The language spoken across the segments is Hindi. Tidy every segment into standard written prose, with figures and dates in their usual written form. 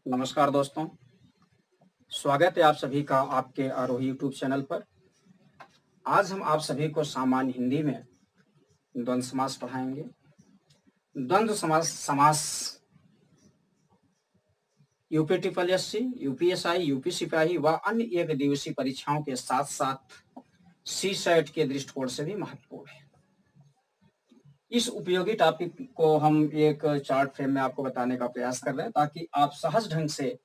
नमस्कार दोस्तों, स्वागत है आप सभी का आपके आरोही यूट्यूब चैनल पर। आज हम आप सभी को सामान्य हिंदी में द्वंद्व समास पढ़ाएंगे। द्वंद्व समास UP triple SC, UPSI, UP सिपाही व अन्य एक दिवसीय परीक्षाओं के साथ साथ सीसेट के दृष्टिकोण से भी महत्वपूर्ण है। इस उपयोगी टॉपिक को हम एक चार्ट फ्रेम में आपको बताने का प्रयास कर रहे हैं ताकि आप सहज ढंग से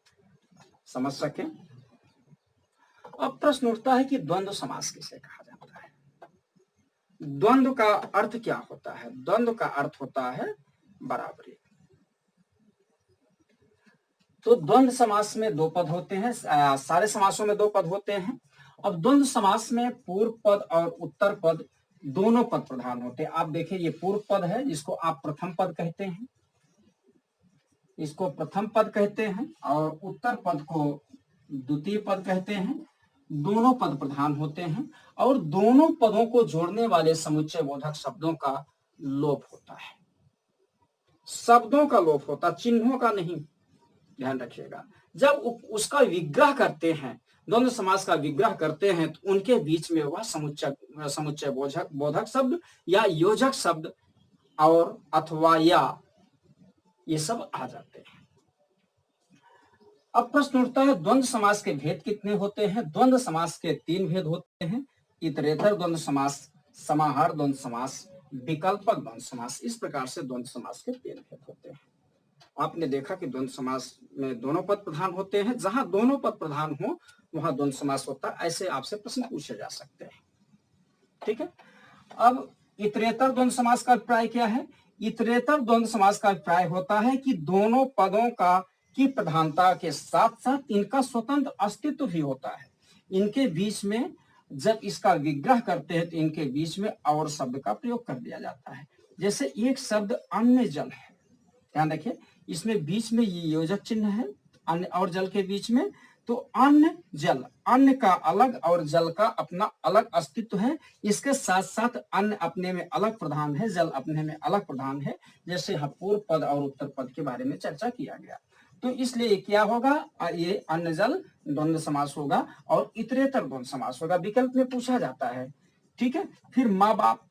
समझ सकें। अब प्रश्न उठता है कि द्वंद्व समास किसे कहा जाता है? द्वंद्व का अर्थ क्या होता है? द्वंद्व का अर्थ होता है बराबरी। तो द्वंद्व समास में दो पद होते हैं, सारे समासों में दो पद होते हैं। अब द्वंद्व समास में पूर्व पद और उत्तर पद दोनों पद प्रधान होते हैं। आप देखिए, ये पूर्व पद है, जिसको आप प्रथम पद कहते हैं, इसको प्रथम पद कहते हैं, और उत्तर पद को द्वितीय पद कहते हैं। दोनों पद प्रधान होते हैं और दोनों पदों को जोड़ने वाले समुच्चय बोधक शब्दों का लोप होता है। शब्दों का लोप होता, चिन्हों का नहीं, ध्यान रखिएगा। जब उसका विग्रह करते हैं, द्वंद्व समास का विग्रह करते हैं, तो उनके बीच में वह समुच्चय बोधक शब्द या योजक शब्द और अथवा या ये सब आ जाते हैं। अब प्रश्न उठता है, द्वंद्व समास के भेद कितने होते हैं? द्वंद्व समास के तीन भेद होते हैं: इतरेतर द्वंद्व समास, समाहार द्वंद्व समास, विकल्पक द्वंद्व समास। इस प्रकार से द्वंद्व समास के तीन भेद होते हैं। आपने देखा कि द्वंद्व समास में दोनों पद प्रधान होते हैं। जहां दोनों पद प्रधान हो वहां द्वंद्व समास होता है। ऐसे आपसे प्रश्न पूछे जा सकते हैं, ठीक है। अब इतरेतर द्वंद्व समास का अभिप्राय क्या है? इतरेतर द्वंद्व समास का अभिप्राय होता है कि दोनों पदों की प्रधानता के साथ साथ इनका स्वतंत्र अस्तित्व भी होता है। इनके बीच में जब इसका विग्रह करते हैं तो इनके बीच में और शब्द का प्रयोग कर दिया जाता है। जैसे एक शब्द अन्य जल है, ध्यान रखिए, इसमें बीच में ये योजक चिन्ह है, अन्य और जल के बीच में। तो अन्न जल, अन्न का अलग और जल का अपना अलग अस्तित्व है। इसके साथ साथ अन्न अपने में अलग प्रधान है, जल अपने में अलग प्रधान है, जैसे पूर्व पद और उत्तर पद के बारे में चर्चा किया गया। तो इसलिए क्या होगा? ये अन्न जल द्वंद्व समास होगा और इतरेतर द्वंद्व समास होगा। विकल्प में पूछा जाता है, ठीक है। फिर माँ बाप,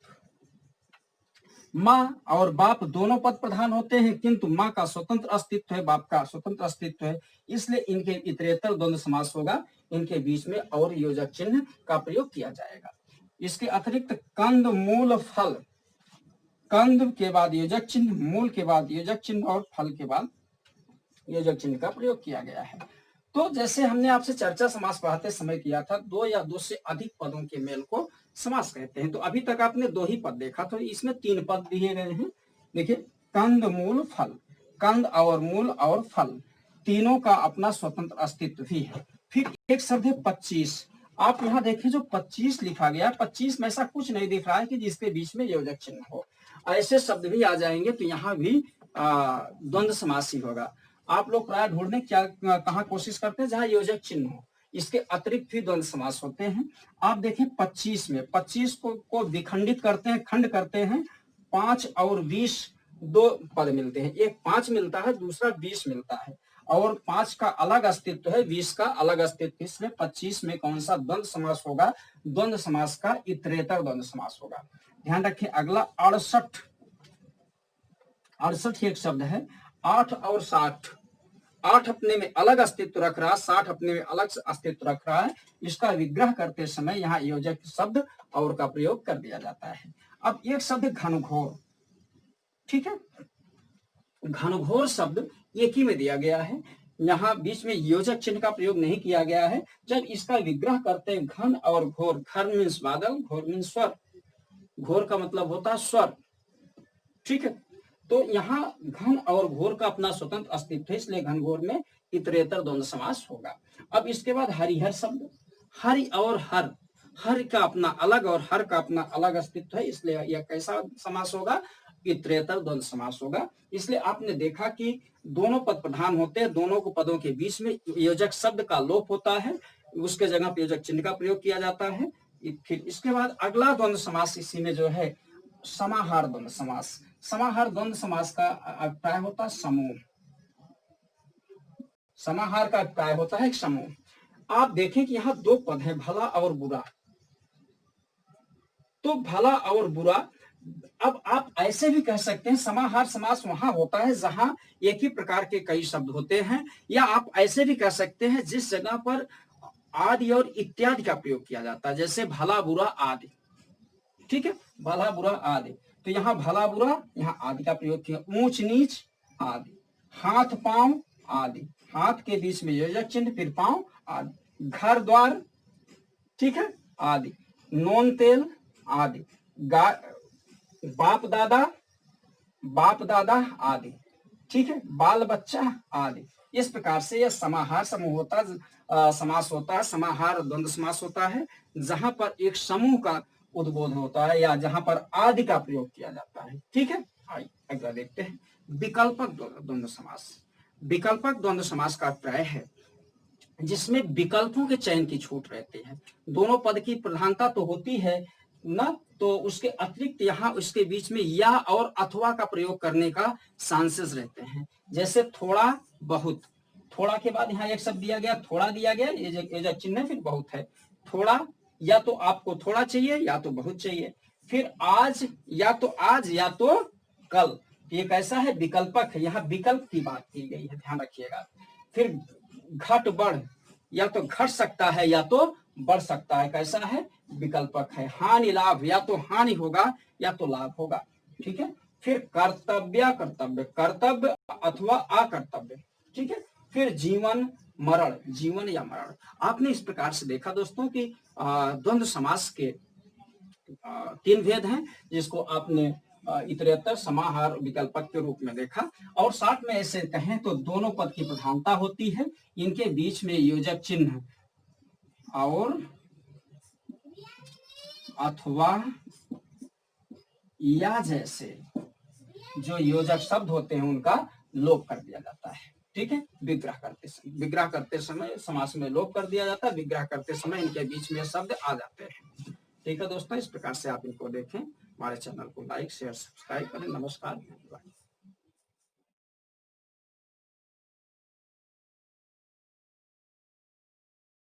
माँ और बाप दोनों पद प्रधान होते हैं, किंतु माँ का स्वतंत्र अस्तित्व है, बाप का स्वतंत्र अस्तित्व है, इसलिए इनके इतरेतर द्वंद्व समास होगा। इनके बीच में और योजक चिन्ह का प्रयोग किया जाएगा। इसके अतिरिक्त कंद, मूल, फल, कंद के बाद योजक चिन्ह, मूल के बाद योजक चिन्ह और फल के बाद योजक चिन्ह का प्रयोग किया गया है। तो जैसे हमने आपसे चर्चा समास पढ़ाते समय किया था, दो या दो से अधिक पदों के मेल को समास कहते हैं। तो अभी तक आपने दो ही पद देखा, तो इसमें तीन पद दिए गए हैं। देखिए, कंद, मूल, फल। कंद और मूल और फल तीनों का अपना स्वतंत्र अस्तित्व भी है। फिर एक शब्द है 25। आप यहाँ देखिए, जो 25 लिखा गया, 25 में ऐसा कुछ नहीं दिख रहा है कि जिसके बीच में योजक चिन्ह हो। ऐसे शब्द भी आ जाएंगे तो यहाँ भी द्वंद्व समास ही होगा। आप लोग प्राय ढूंढने क्या कहाँ कोशिश करते हैं? जहां योजक चिन्ह हो। इसके अतिरिक्त भी द्वंद्व समास होते हैं। आप देखें 25 में 25 को विखंडित करते हैं, खंड करते हैं। 5 और 20 दो पद मिलते हैं, एक 5 मिलता है, दूसरा 20 मिलता है, और 5 का अलग अस्तित्व है, 20 का अलग अस्तित्व। इसमें 25 में कौन सा द्वंद्व समास होगा? द्वंद्व समास का इतरेतर द्वंद्व समास होगा। ध्यान रखिए। अगला 68। 68 एक शब्द है। 8 और 60, 8 अपने में अलग अस्तित्व रख रहा है, 60 अपने में अलग अस्तित्व रख रहा है। इसका विग्रह करते समय यहाँ योजक शब्द और का प्रयोग कर दिया जाता है। अब एक शब्द घनघोर, ठीक है। घनघोर शब्द एक ही में दिया गया है, यहाँ बीच में योजक चिन्ह का प्रयोग नहीं किया गया है। जब इसका विग्रह करते हैं, घन और घोर, घन मीन्स बादल, घोर मीन्स स्वर। घोर का मतलब होता है स्वर, ठीक है। तो यहाँ घन और घोर का अपना स्वतंत्र अस्तित्व है, इसलिए घनघोर में इतरेतर द्वंद्व समास होगा। अब इसके बाद हरिहर शब्द, हरि और हर, हर का अपना अलग और हर का अपना अलग अस्तित्व है, इसलिए यह कैसा समास होगा? इतरेतर द्वंद्व समास होगा। इसलिए आपने देखा कि दोनों पद प्रधान होते हैं, दोनों को पदों के बीच में योजक शब्द का लोप होता है, उसके जगह पर योजक चिन्ह का प्रयोग किया जाता है। फिर इसके बाद अगला द्वंद्व समास इसी में जो है समाहार द्वंद्व समास। समाहार द्वंद्व समास का अभिप्राय होता है समूह, समाहार का काय होता है एक समूह। आप देखें कि यहाँ दो पद हैं, भला और बुरा। तो भला और बुरा, अब आप ऐसे भी कह सकते हैं समाहार समास वहां होता है जहां एक ही प्रकार के कई शब्द होते हैं, या आप ऐसे भी कह सकते हैं जिस जगह पर आदि और इत्यादि का प्रयोग किया जाता है, जैसे भला बुरा आदि। ठीक है, भला बुरा आदि। तो यहाँ भला बुरा, यहाँ आदि का प्रयोग किया। ऊंच नीच आदि, हाथ पांव आदि, हाथ के बीच में योजक चिन्ह, फिर पांव आदि, घर द्वार, ठीक है, आदि, नोन तेल आदि, बाप दादा आदि, ठीक है, बाल बच्चा आदि। इस प्रकार से यह समाहार समूह होता समास होता है। समाहार द्वंद्व समास होता है जहां पर एक समूह का उद्बोधन होता है या जहां पर आदि का प्रयोग किया जाता है। ठीक है, आइए अगला देखते हैं, विकल्पक द्वंद्व समास। विकल्पक द्वंद्व समास का अभिप्राय है जिसमें विकल्पों के चयन की छूट रहती है। दोनों पद की प्रधानता तो होती है ना, तो उसके अतिरिक्त यहाँ उसके बीच में या और अथवा का प्रयोग करने का चांसेस रहते हैं। जैसे थोड़ा बहुत, थोड़ा के बाद यहाँ एक शब्द दिया गया, थोड़ा दिया गया, ये जो चिन्ह फिर बहुत है। थोड़ा, या तो आपको थोड़ा चाहिए या तो बहुत चाहिए। फिर आज, या तो आज या तो कल, ये कैसा है, विकल्पक है, यहाँ विकल्प की बात की गई है, ध्यान रखिएगा। फिर घट बढ़, या तो घट सकता है या तो बढ़ सकता है, कैसा है, विकल्पक है। हानि लाभ, या तो हानि होगा या तो लाभ होगा। ठीक है, फिर कर्तव्य कर्तव्य, कर्तव्य अथवा अकर्तव्य। ठीक है, फिर जीवन मरण, जीवन या मरण। आपने इस प्रकार से देखा दोस्तों कि द्वंद्व समास के तीन भेद हैं, जिसको आपने इतरेतर समाहार विकल्पक के रूप में देखा। और साथ में ऐसे कहें तो दोनों पद की प्रधानता होती है, इनके बीच में योजक चिन्ह और अथवा या जैसे जो योजक शब्द होते हैं उनका लोप कर दिया जाता है। ठीक है, विग्रह करते समय समास में लोप कर दिया जाता है, विग्रह करते समय इनके बीच में शब्द आ जाते हैं। ठीक है दोस्तों, इस प्रकार से आप इनको देखें। हमारे चैनल को लाइक शेयर सब्सक्राइब करें। नमस्कार, धन्यवाद।